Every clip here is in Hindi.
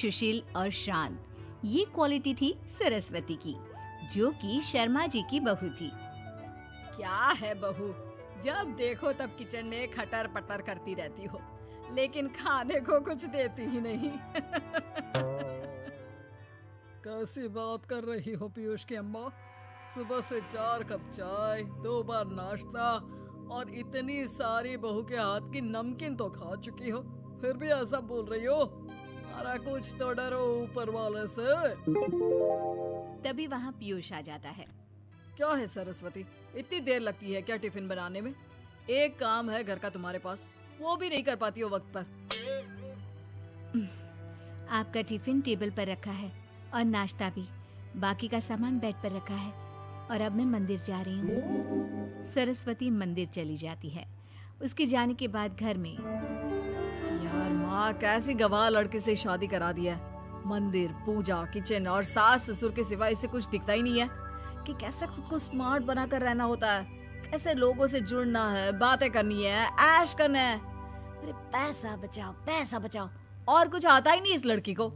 सुशील और शांत, ये क्वालिटी थी सरस्वती की, जो कि शर्मा जी की बहू थी। क्या है बहू, जब देखो तब किचन में खटर पटर करती रहती हो, लेकिन खाने को कुछ देती ही नहीं। कैसी बात कर रही हो पीयूष की अम्मा? सुबह से 4 कप चाय, 2 बार नाश्ता और इतनी सारी बहू के हाथ की नमकीन तो खा चुकी हो, फिर भी ऐसा बोल रही हो? अरे कुछ तो डरो ऊपर वाले से। तभी वहाँ पीयूष आ जाता है। क्या है सरस्वती, इतनी देर लगती है क्या टिफिन बनाने में? एक काम है घर का तुम्हारे पास, वो भी नहीं कर पाती हो वक्त पर। आपका टिफिन टेबल पर रखा है और नाश्ता भी, बाकी का सामान बेड पर रखा है और अब मैं मंदिर जा रही हूँ। सरस्वती मंदिर चली जाती है। उसके जाने के बाद घर में, यार माँ कैसी गवाह लड़के से शादी करा दिया है। मंदिर, पूजा, किचन और सास ससुर के सिवा इसे कुछ दिखता ही नहीं है कि कैसे खुद को स्मार्ट बनाकर रहना होता है, कैसे लोगों से जुड़ना है, बातें करनी है, ऐश करना है। अरे पैसा बचाओ और कुछ आता ही नहीं इस लड़की को।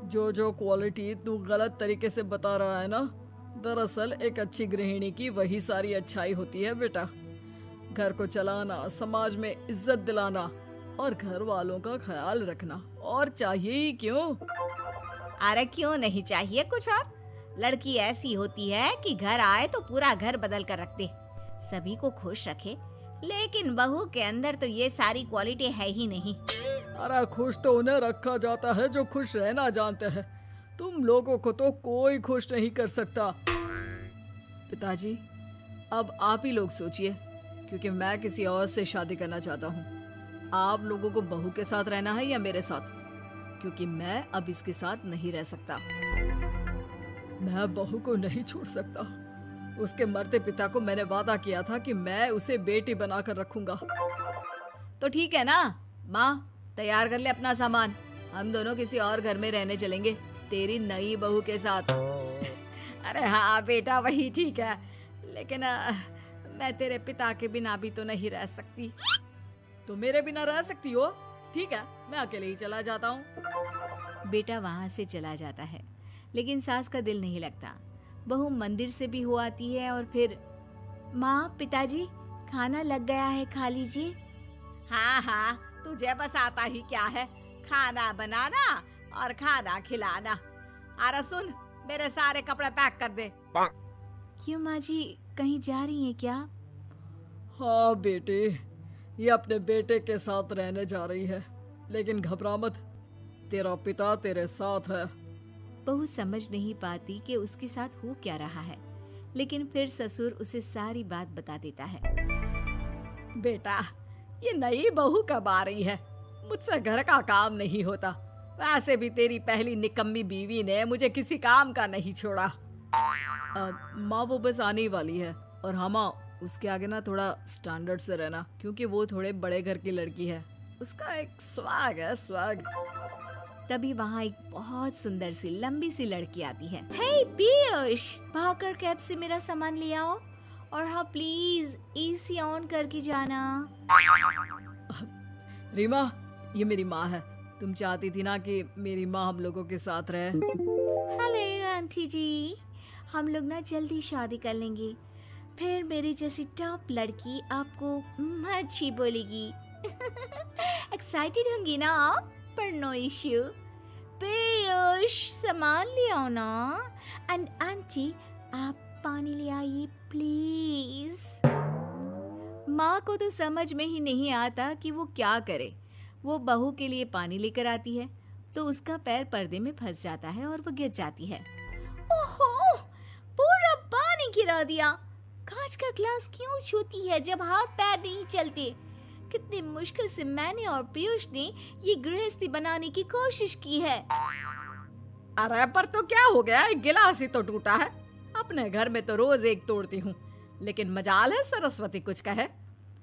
जो क्वालिटी तू गलत तरीके से बता रहा है ना, दरअसल एक अच्छी गृहिणी की वही सारी अच्छाई होती है बेटा। घर को चलाना, समाज में इज्जत दिलाना और घर वालों का ख्याल रखना, और चाहिए ही क्यों? अरे क्यों नहीं चाहिए कुछ और? लड़की ऐसी होती है कि घर आए तो पूरा घर बदल कर रख दे, सभी को खुश रखे। लेकिन बहू के अंदर तो ये सारी क्वालिटी है ही नहीं। अरे खुश तो उन्हें रखा जाता है जो खुश रहना जानते हैं। तुम लोगों को तो कोई खुश नहीं कर सकता। पिताजी, अब आप ही लोग सोचिए, क्योंकि मैं किसी और से शादी करना चाहता हूँ। आप लोगों को बहू के साथ रहना है या मेरे साथ? क्योंकि मैं अब इसके साथ नहीं रह सकता। मैं बहू को नहीं छोड़ सकता। उसके मरते पिता को मैंने वादा किया था कि मैं उसे बेटी बनाकर रखूंगा। तो ठीक है ना माँ, तैयार कर ले अपना सामान, हम दोनों किसी और घर में रहने चलेंगे तेरी नई बहू के साथ। अरे हाँ बेटा, वही ठीक है, लेकिन मैं तेरे पिता के बिना भी तो नहीं रह सकती। तो मेरे बिना रह सकती हो? ठीक है, मैं अकेले ही चला जाता हूँ। बेटा वहाँ से चला जाता है, लेकिन सास का दिल नहीं लगता। बहू मंदिर से भी हो आती है और फिर, माँ, पिताजी, खाना लग गया है, खा लीजिए। हाँ, तुझे बस आता ही क्या है, खाना बनाना और खाना खिलाना। अरे सुन, मेरे सारे कपड़े पैक कर दे। क्यों माँ जी, कहीं जा रही हैं क्या? हाँ बेटे, ये अपने बेटे के साथ रहने जा रही है, लेकिन घबरा मत, तेरा पिता तेरे साथ है। बहू समझ नहीं पाती कि उसके साथ हो क्या रहा है, लेकिन फिर ससुर उसे सारी बात बता देता है। बेटा, ये नई बहू कब आ रही है? मुझसे घर का काम नहीं होता। वैसे भी तेरी पहली निकम्मी बीवी ने मुझे किसी काम का नहीं छोड़ा। माँ वो बस आने ही वाली है, और हाँ माँ, उसके आगे ना थोड़ा स्टैंडर्ड से रहना, क्योंकि वो थोड़े बड़े घर की लड़की है। उसका एक स्वैग है, स्वैग। तभी वहाँ एक बहुत सुंदर सी लंबी सी लड़की आती है। हे पीयूष, भागकर कैब से मेरा सामान ले आओ, और हाँ प्लीज एसी ऑन करके जाना। रीमा, ये मेरी माँ है। तुम चाहती थी ना कि मेरी माँ हम लोगों के साथ रहे। हेलो आंटी जी, हम लोग ना जल्दी शादी कर लेंगे, फिर मेरी जैसी टॉप लड़की आपको अच्छी बोलेगी। एक्साइटेड होंगी ना आप? पर नो इश्यू। पीयूष, सामान ले आओ ना, एंड आंटी आप पानी ले आइए प्लीज। माँ को तो समझ में ही नहीं आता कि वो क्या करे। वो बहू के लिए पानी लेकर आती है तो उसका पैर पर्दे में फंस जाता है और वो गिर जाती है। ओहो, पूरा पानी गिरा दिया। कांच का ग्लास क्यों छूती है जब हाथ पैर नहीं चलते? कितनी मुश्किल से मैंने और पीयूष ने ये गृहस्थी बनाने की कोशिश की है। अरे पर तो क्या हो गया, एक गिलास ही तो टूटा है। अपने घर में तो रोज एक तोड़ती हूँ, लेकिन मजाल है सरस्वती कुछ कहे।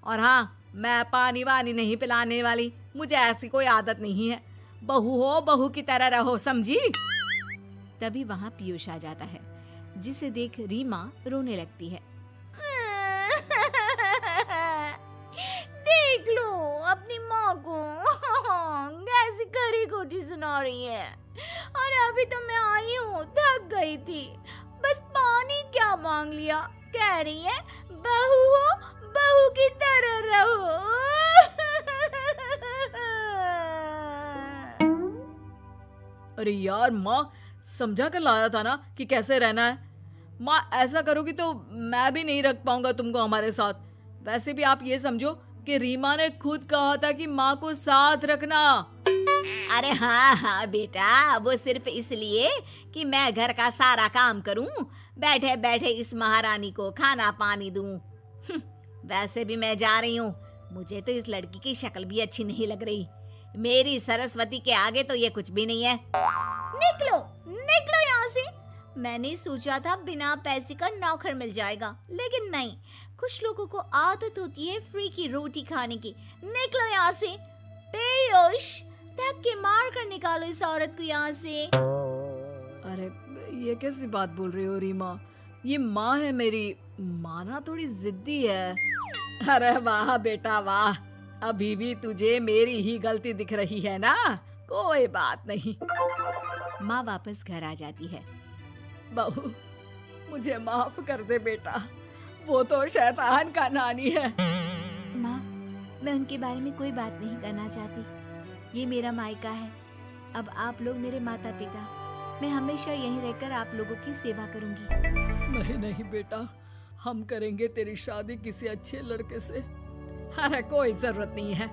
और हाँ, मैं पानी वानी नहीं पिलाने वाली, मुझे ऐसी कोई आदत नहीं है। बहू हो, बहू की तरह रहो, समझी? तभी वहाँ पीयूष आ जाता है, जिसे देख रीमा रोने लगती है। देख लो अपनी माँ को, कैसी करी खोटी सुना रही है। और अभी तो मैं आई हूँ, थक गई थी, बस पानी क्या मांग लिया। कह रही है बहू हो, बहू की तरह रहो। अरे यार माँ, समझा कर लाया था ना कि कैसे रहना है। माँ ऐसा करोगी तो मैं भी नहीं रख पाऊंगा तुमको हमारे साथ। वैसे भी आप ये समझो कि रीमा ने खुद कहा था कि माँ को साथ रखना। अरे हाँ हाँ बेटा, वो सिर्फ इसलिए कि मैं घर का सारा काम करूं, बैठे बैठे इस महारानी को खाना पानी दूं। वैसे भी मैं जा रही हूँ, मुझे तो इस लड़की की शक्ल भी अच्छी नहीं लग रही। मेरी सरस्वती के आगे तो ये कुछ भी नहीं है। निकलो निकलो यहाँ से। मैंने सोचा था बिना पैसे का नौकर मिल जाएगा, लेकिन नहीं। कुछ लोगों को आदत होती है फ्री की रोटी खाने की। निकलो यहाँ से। पीयूष, धक्के के मार कर निकालो इस औरत को यहाँ से। अरे ये कैसी बात बोल रही हो रीमा? ये माँ है मेरी। माँ ना थोड़ी जिद्दी है। अरे वाह बेटा वाह, अभी भी तुझे मेरी ही गलती दिख रही है ना? कोई बात नहीं। माँ वापस घर आ जाती है। बहू, मुझे माफ कर दे बेटा, वो तो शैतान का नानी है। माँ, मैं उनके बारे में कोई बात नहीं करना चाहती। ये मेरा मायका है। अब आप लोग मेरे माता पिता। मैं हमेशा यहीं रहकर आप लोगों की सेवा करूंगी। नहीं नहीं बेटा, हम करेंगे तेरी शादी किसी अच्छे लड़के से। अरे कोई जरूरत नहीं है,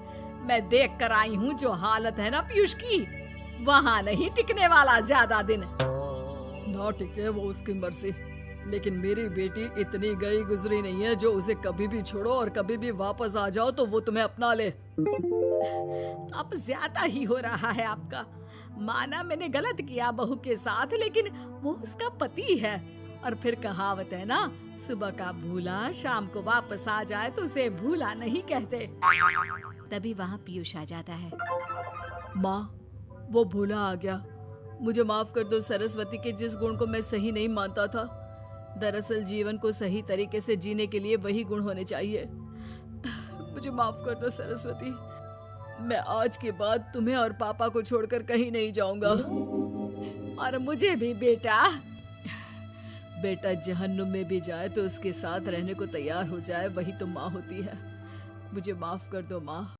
मैं देख कर आई हूँ जो हालत है ना पीयूष की, वहाँ नहीं टिकने वाला ज्यादा दिन। ना टिके वो उसकी मर्जी, लेकिन मेरी बेटी इतनी गई गुजरी नहीं है जो उसे कभी भी छोड़ो और कभी भी वापस आ जाओ तो वो तुम्हें अपना ले। अब ज्यादा ही हो रहा है आपका। माना मैंने गलत किया बहू के साथ, लेकिन वो उसका पति है। और फिर कहावत है ना, सुबह का भूला शाम को वापस आ जाए तो उसे भूला नहीं कहते। तभी वहाँ पीयूष आ जाता है। माँ, वो भूला आ गया, मुझे माफ कर दो। सरस्वती के जिस गुण को मैं सही नहीं मानता था, दरअसल जीवन को सही तरीके से जीने के लिए वही गुण होने चाहिए। मुझे माफ कर दो सरस्वती। मैं आज के बाद तुम्हें और पापा को छोड़कर कहीं नहीं जाऊंगा। और मुझे भी बेटा। बेटा जहन्नुम में भी जाए तो उसके साथ रहने को तैयार हो जाए, वही तो माँ होती है। मुझे माफ कर दो माँ।